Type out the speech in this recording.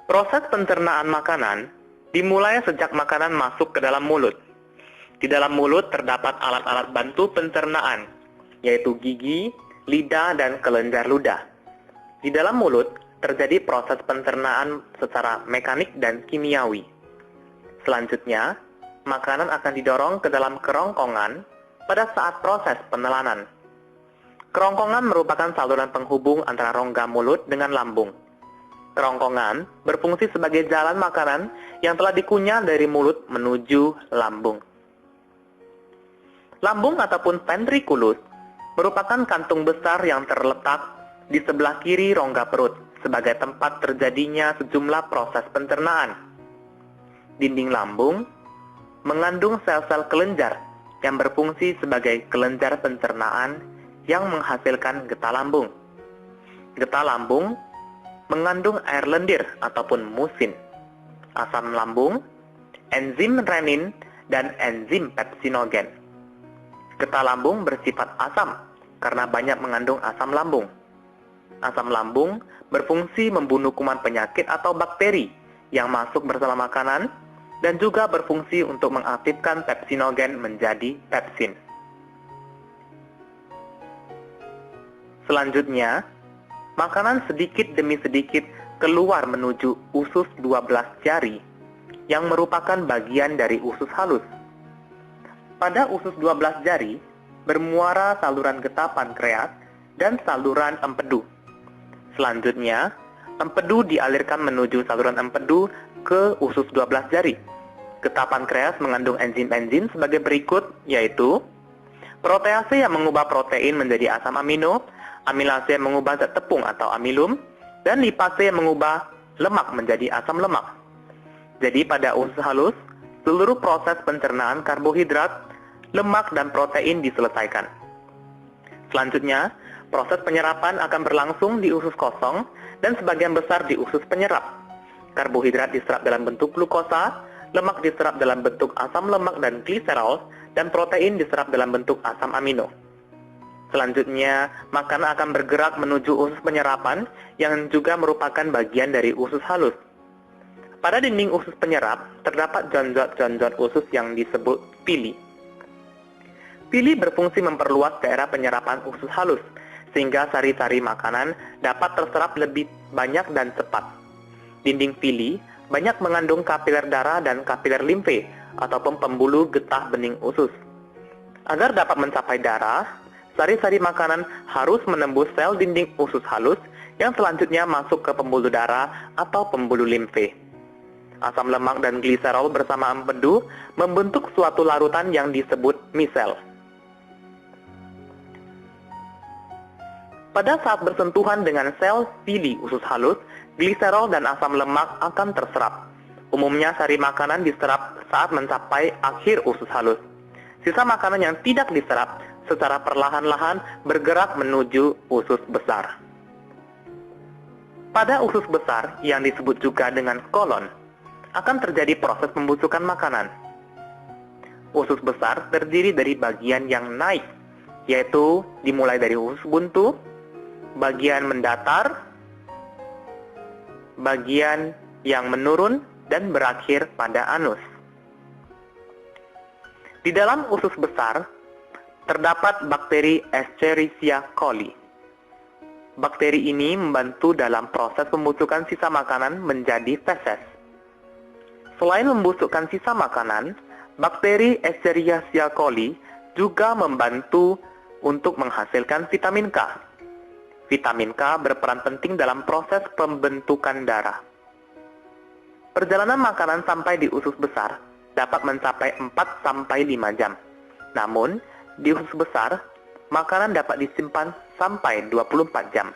Proses pencernaan makanan dimulai sejak makanan masuk ke dalam mulut. Di dalam mulut terdapat alat-alat bantu pencernaan, yaitu gigi, lidah, dan kelenjar ludah. Di dalam mulut terjadi proses pencernaan secara mekanik dan kimiawi. Selanjutnya, makanan akan didorong ke dalam kerongkongan pada saat proses penelanan. Kerongkongan merupakan saluran penghubung antara rongga mulut dengan lambung. Kerongkongan berfungsi sebagai jalan makanan yang telah dikunyah dari mulut menuju lambung. Lambung ataupun ventriculus merupakan kantung besar yang terletak di sebelah kiri rongga perut sebagai tempat terjadinya sejumlah proses pencernaan. Dinding lambung mengandung sel-sel kelenjar yang berfungsi sebagai kelenjar pencernaan yang menghasilkan getah lambung. Getah lambung mengandung air lendir ataupun musin, asam lambung, enzim renin, dan enzim pepsinogen. Getah lambung bersifat asam karena banyak mengandung asam lambung. Asam lambung berfungsi membunuh kuman penyakit atau bakteri yang masuk bersama makanan dan juga berfungsi untuk mengaktifkan pepsinogen menjadi pepsin. Selanjutnya, makanan sedikit demi sedikit keluar menuju usus 12 jari yang merupakan bagian dari usus halus. Pada usus 12 jari bermuara saluran getah pankreas dan saluran empedu. Selanjutnya, empedu dialirkan menuju saluran empedu ke usus 12 jari. Getah pankreas mengandung enzim-enzim sebagai berikut, yaitu protease yang mengubah protein menjadi asam amino, amilase yang mengubah zat tepung atau amilum, dan lipase yang mengubah lemak menjadi asam lemak. Jadi pada usus halus, seluruh proses pencernaan karbohidrat, lemak, dan protein diselesaikan. Selanjutnya, proses penyerapan akan berlangsung di usus kosong dan sebagian besar di usus penyerap. Karbohidrat diserap dalam bentuk glukosa, lemak diserap dalam bentuk asam lemak dan gliserol, dan protein diserap dalam bentuk asam amino. Selanjutnya, makanan akan bergerak menuju usus penyerapan yang juga merupakan bagian dari usus halus. Pada dinding usus penyerap, terdapat jonjot-jonjot usus yang disebut pili. Pili berfungsi memperluas daerah penyerapan usus halus, sehingga sari-sari makanan dapat terserap lebih banyak dan cepat. Dinding pili banyak mengandung kapiler darah dan kapiler limfe, ataupun pembuluh getah bening usus. Agar dapat mencapai darah, sari-sari makanan harus menembus sel dinding usus halus yang selanjutnya masuk ke pembuluh darah atau pembuluh limfe. Asam lemak dan gliserol bersama empedu membentuk suatu larutan yang disebut misel. Pada saat bersentuhan dengan sel pili usus halus, gliserol dan asam lemak akan terserap. Umumnya sari makanan diserap saat mencapai akhir usus halus. Sisa makanan yang tidak diserap secara perlahan-lahan bergerak menuju usus besar. Pada usus besar, yang disebut juga dengan kolon, akan terjadi proses pembusukan makanan. Usus besar terdiri dari bagian yang naik, yaitu dimulai dari usus buntu, bagian mendatar, bagian yang menurun, dan berakhir pada anus. Di dalam usus besar, terdapat bakteri Escherichia coli. Bakteri ini membantu dalam proses pembusukan sisa makanan menjadi feses. Selain membusukkan sisa makanan, bakteri Escherichia coli juga membantu untuk menghasilkan vitamin K. Vitamin K berperan penting dalam proses pembentukan darah. Perjalanan makanan sampai di usus besar dapat mencapai 4-5 jam. Namun, di usus besar, makanan dapat disimpan sampai 24 jam.